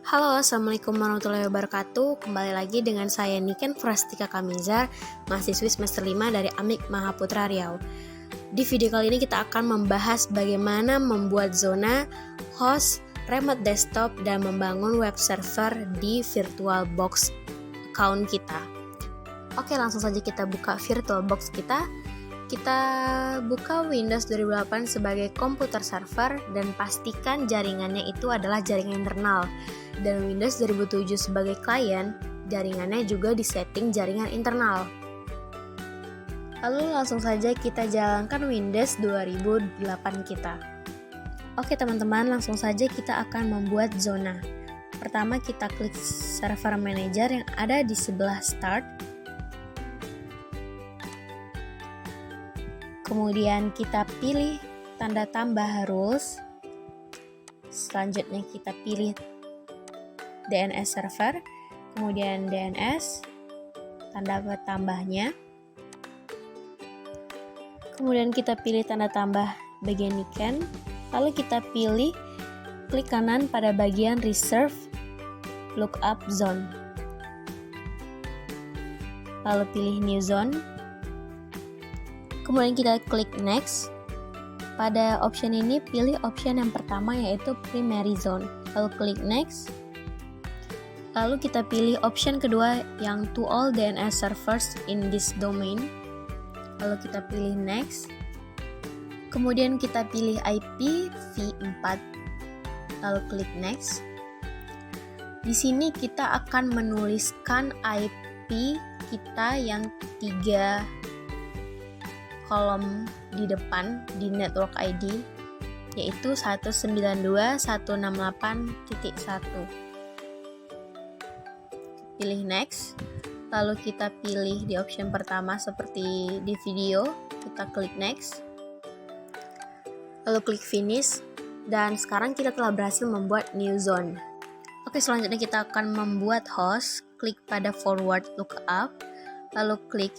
Halo, Assalamualaikum warahmatullahi wabarakatuh. Kembali lagi dengan saya Niken Frastika Kamizar, mahasiswi semester 5 dari Amik Mahaputra Riau. Di video kali ini kita akan membahas bagaimana membuat zona, host, remote desktop, dan membangun web server di VirtualBox account kita. Oke, langsung saja kita buka VirtualBox kita. Kita buka Windows 2008 sebagai komputer server dan pastikan jaringannya itu adalah jaringan internal. Dan Windows 2007 sebagai klien, jaringannya juga disetting jaringan internal. Lalu langsung saja kita jalankan Windows 2008 kita. Oke teman-teman, langsung saja kita akan membuat zona. Pertama kita klik server manager yang ada di sebelah start. Kemudian kita pilih tanda tambah rules. Selanjutnya kita pilih DNS server, kemudian DNS, tanda tambahnya. Kemudian kita pilih tanda tambah bagian Niken, lalu kita pilih klik kanan pada bagian reserve lookup zone. Lalu pilih new zone. Kemudian kita klik next. Pada option ini pilih option yang pertama yaitu primary zone. Lalu klik next. Lalu kita pilih option kedua yang to all DNS servers in this domain. Lalu kita pilih next. Kemudian kita pilih IPv4. Lalu klik next. Di sini kita akan menuliskan IP kita yang 3 kolom di depan di network ID yaitu 192.168.1. Pilih next, lalu kita pilih di option pertama seperti di video, kita klik next, lalu klik finish, dan sekarang kita telah berhasil membuat new zone. Oke, selanjutnya kita akan membuat host, klik pada forward lookup, lalu klik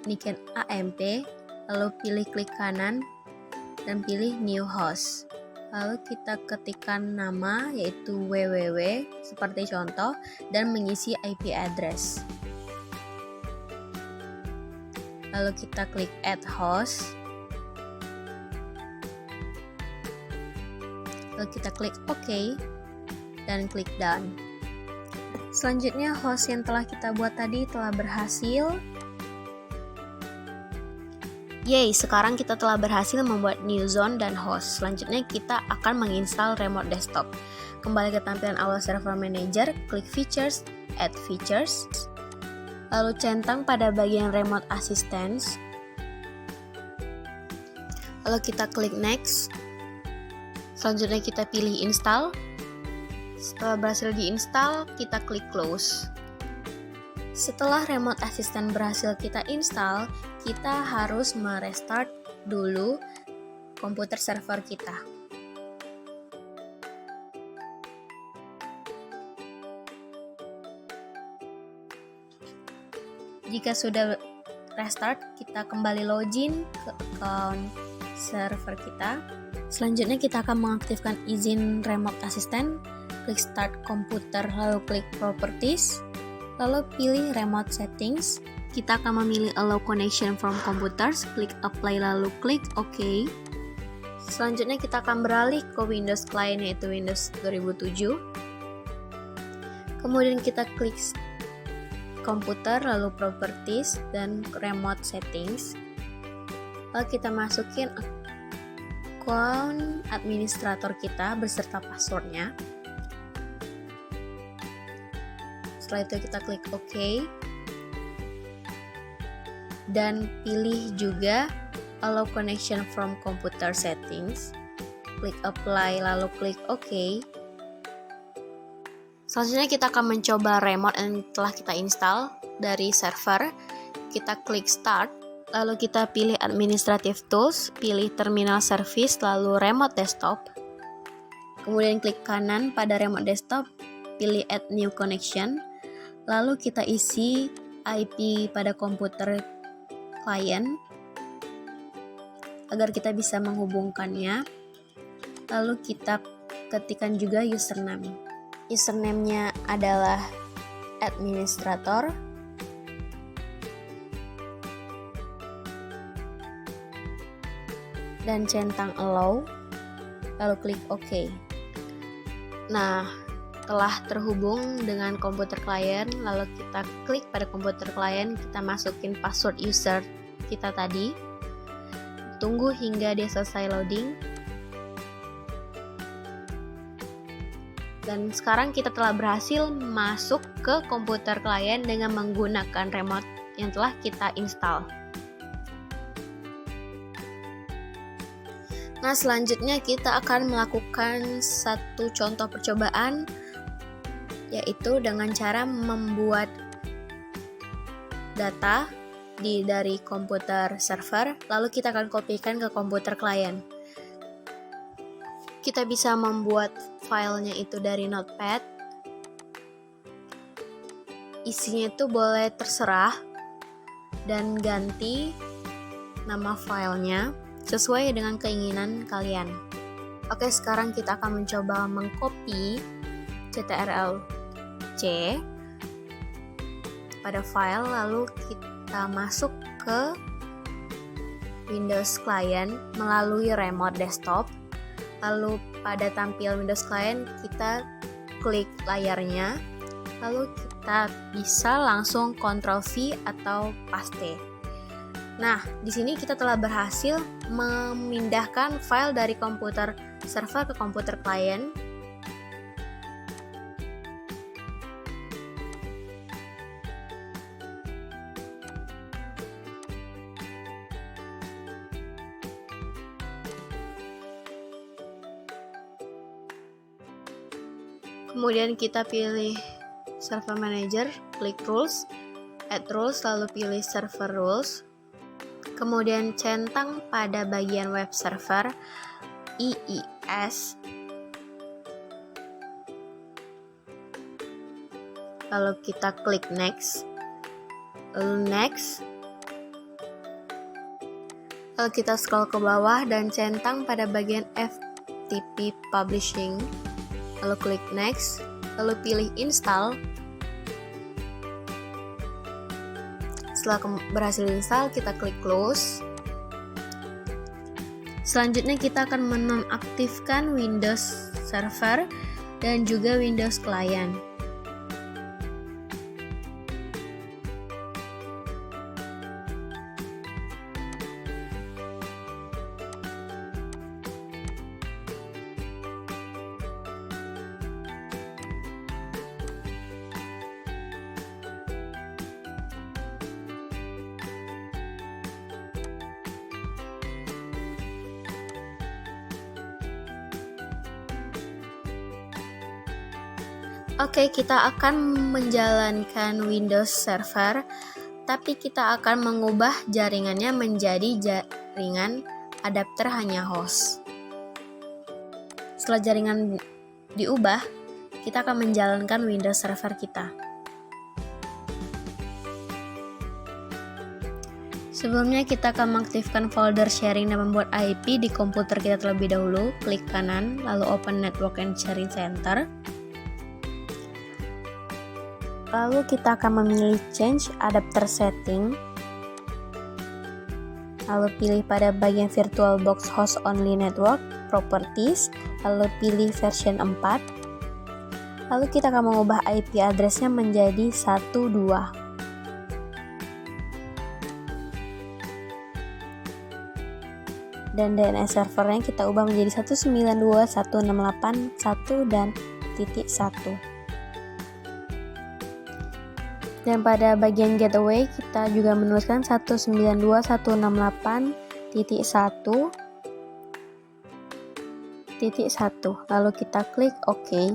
Niken AMP, lalu pilih klik kanan dan pilih new host. Lalu kita ketikkan nama yaitu www seperti contoh dan mengisi IP address. Lalu kita klik add host. Lalu kita klik OK dan klik done. Selanjutnya host yang telah kita buat tadi telah berhasil. Yeay, sekarang kita telah berhasil membuat new zone dan host. Selanjutnya kita akan menginstal remote desktop. Kembali ke tampilan awal server manager, klik features, add features. Lalu centang pada bagian remote assistance. Lalu kita klik next. Selanjutnya kita pilih install. Setelah berhasil diinstal, kita klik close. Setelah remote assistant berhasil kita install, kita harus merestart dulu komputer server kita. Jika sudah restart, kita kembali login ke account server kita. Selanjutnya kita akan mengaktifkan izin remote assistant, klik start komputer lalu klik properties. Lalu pilih remote settings, kita akan memilih allow connection from computers, klik apply lalu klik OK. Selanjutnya kita akan beralih ke Windows client yaitu Windows 2007. Kemudian kita klik komputer lalu properties dan remote settings. Lalu kita masukin akun administrator kita beserta passwordnya. Setelah itu kita klik OK dan pilih juga allow connection from computer settings, klik apply lalu klik OK. Selanjutnya kita akan mencoba remote yang telah kita install dari server. Kita klik start, lalu kita pilih administrative tools, pilih terminal service lalu remote desktop. Kemudian klik kanan pada remote desktop, pilih add new connection. Lalu kita isi IP pada komputer klien agar kita bisa menghubungkannya. Lalu kita ketikkan juga username. username-nya adalah administrator, dan centang allow, lalu klik OK. Nah, telah terhubung dengan komputer klien, lalu kita klik pada komputer klien, kita masukin password user kita tadi, tunggu hingga dia selesai loading. Dan sekarang kita telah berhasil masuk ke komputer klien dengan menggunakan remote yang telah kita install. Nah, selanjutnya kita akan melakukan satu contoh percobaan, yaitu dengan cara membuat data dari komputer server, lalu kita akan kopikan ke komputer klien. Kita bisa membuat filenya itu dari Notepad. Isinya itu boleh terserah dan ganti nama filenya sesuai dengan keinginan kalian. Oke, sekarang kita akan mencoba mengcopy CTRL-C pada file, lalu kita masuk ke Windows Client melalui remote desktop. Lalu pada tampil Windows Client kita klik layarnya, lalu kita bisa langsung Ctrl V atau paste. Nah, di sini kita telah berhasil memindahkan file dari komputer server ke komputer klien. Kemudian kita pilih Server Manager, klik Rules, Add Rules, lalu pilih Server Rules. Kemudian centang pada bagian web server IIS, lalu kita klik next, lalu next, lalu kita scroll ke bawah dan centang pada bagian FTP Publishing, lalu klik next, lalu pilih install. Setelah berhasil install, kita klik close. Selanjutnya kita akan menonaktifkan Windows Server dan juga Windows Client. Oke, kita akan menjalankan Windows Server, tapi kita akan mengubah jaringannya menjadi jaringan adapter hanya host. Setelah jaringan diubah, kita akan menjalankan Windows Server kita. Sebelumnya kita akan mengaktifkan folder sharing dan membuat IP di komputer kita terlebih dahulu. Klik kanan, lalu open Network and Sharing Center. Lalu kita akan memilih Change Adapter Setting. Lalu pilih pada bagian VirtualBox Host Only Network, Properties, lalu pilih version 4. Lalu kita akan mengubah IP address-nya menjadi 12. Dan DNS servernya kita ubah menjadi 192.168.1 dan .1. Dan pada bagian gateway kita juga menuliskan 192.168.1.1. Lalu kita klik OK.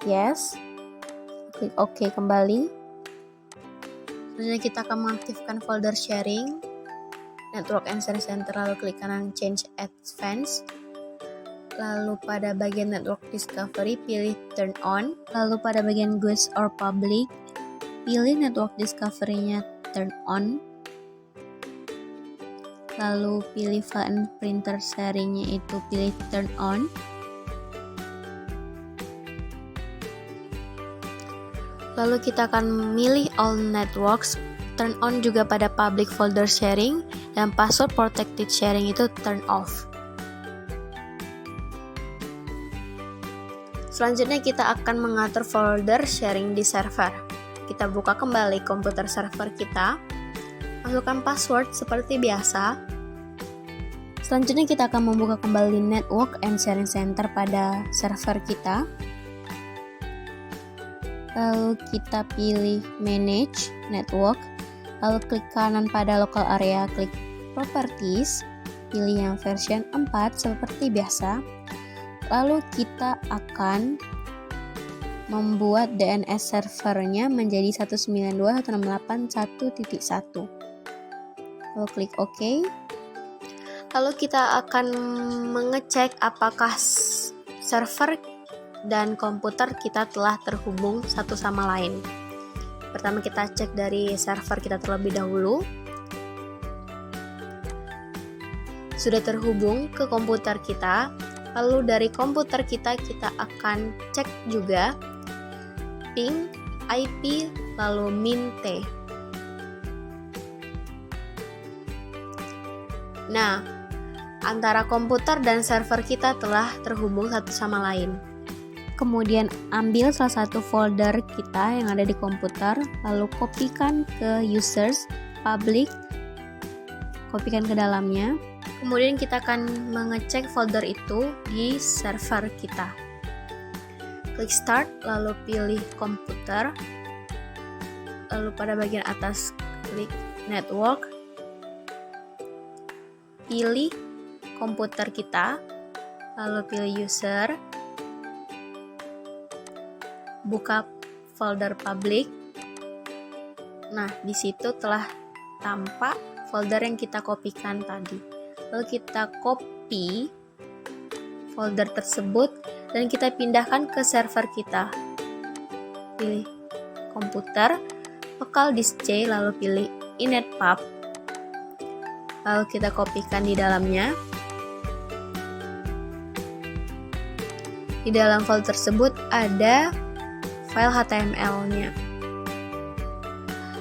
Yes. Klik OK kembali. Selanjutnya kita akan mengaktifkan folder sharing, Network and Sharing Center, lalu klik kanan Change Advanced. Lalu pada bagian Network Discovery pilih Turn On. Lalu pada bagian Guest or Public pilih Network Discovery-nya Turn On. Lalu pilih File and Printer Sharing-nya itu pilih Turn On. Lalu kita akan milih all networks, turn on juga pada public folder sharing, dan password protected sharing itu turn off. Selanjutnya kita akan mengatur folder sharing di server. Kita buka kembali komputer server kita, masukkan password seperti biasa. Selanjutnya kita akan membuka kembali network and sharing center pada server kita. Lalu kita pilih manage network, lalu klik kanan pada local area, klik properties, pilih yang version 4 seperti biasa. Lalu kita akan membuat DNS servernya menjadi 192.168.1.1. Lalu klik OK. Lalu kita akan mengecek apakah server dan komputer kita telah terhubung satu sama lain. Pertama kita cek dari server kita terlebih dahulu. Sudah terhubung ke komputer kita. Lalu dari komputer kita akan cek juga ping, IP, lalu min.t. Nah, antara komputer dan server kita telah terhubung satu sama lain. Kemudian ambil salah satu folder kita yang ada di komputer, lalu kopikan ke users, public, kopikan ke dalamnya. Kemudian kita akan mengecek folder itu di server kita. Klik start, lalu pilih komputer, lalu pada bagian atas klik network, pilih komputer kita, lalu pilih user, buka folder public. Nah, di situ telah tampak folder yang kita kopikan tadi. Lalu kita copy folder tersebut dan kita pindahkan ke server kita. Pilih komputer, local disk C, lalu pilih inetpub. Lalu kita kopikan di dalamnya. Di dalam folder tersebut ada file HTML-nya.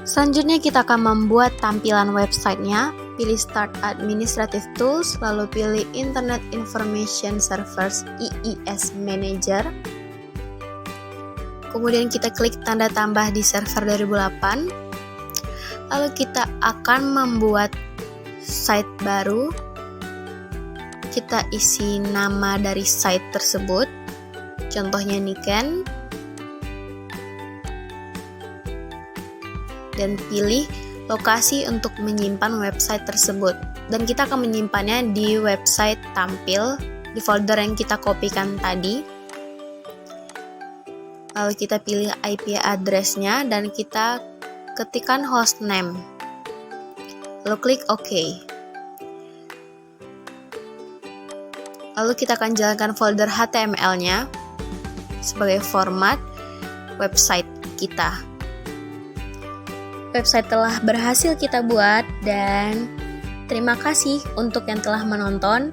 Selanjutnya kita akan membuat tampilan websitenya. Pilih Start Administrative Tools, lalu pilih Internet Information Servers IIS Manager. Kemudian kita klik tanda tambah di server 2008. Lalu kita akan membuat site baru. Kita isi nama dari site tersebut. Contohnya Niken. Dan pilih lokasi untuk menyimpan website tersebut. Dan kita akan menyimpannya di website tampil di folder yang kita kopikan tadi. Lalu kita pilih IP address-nya dan kita ketikkan hostname. Lalu klik OK. Lalu kita akan jalankan folder HTML-nya sebagai format website kita. Website telah berhasil kita buat dan terima kasih untuk yang telah menonton.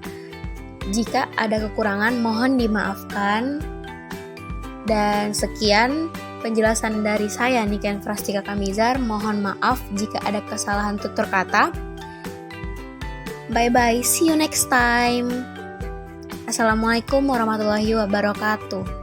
Jika ada kekurangan mohon dimaafkan. Dan sekian penjelasan dari saya Niken Frastika Kamizar. Mohon maaf jika ada kesalahan tutur kata. Bye bye, see you next time. Assalamualaikum warahmatullahi wabarakatuh.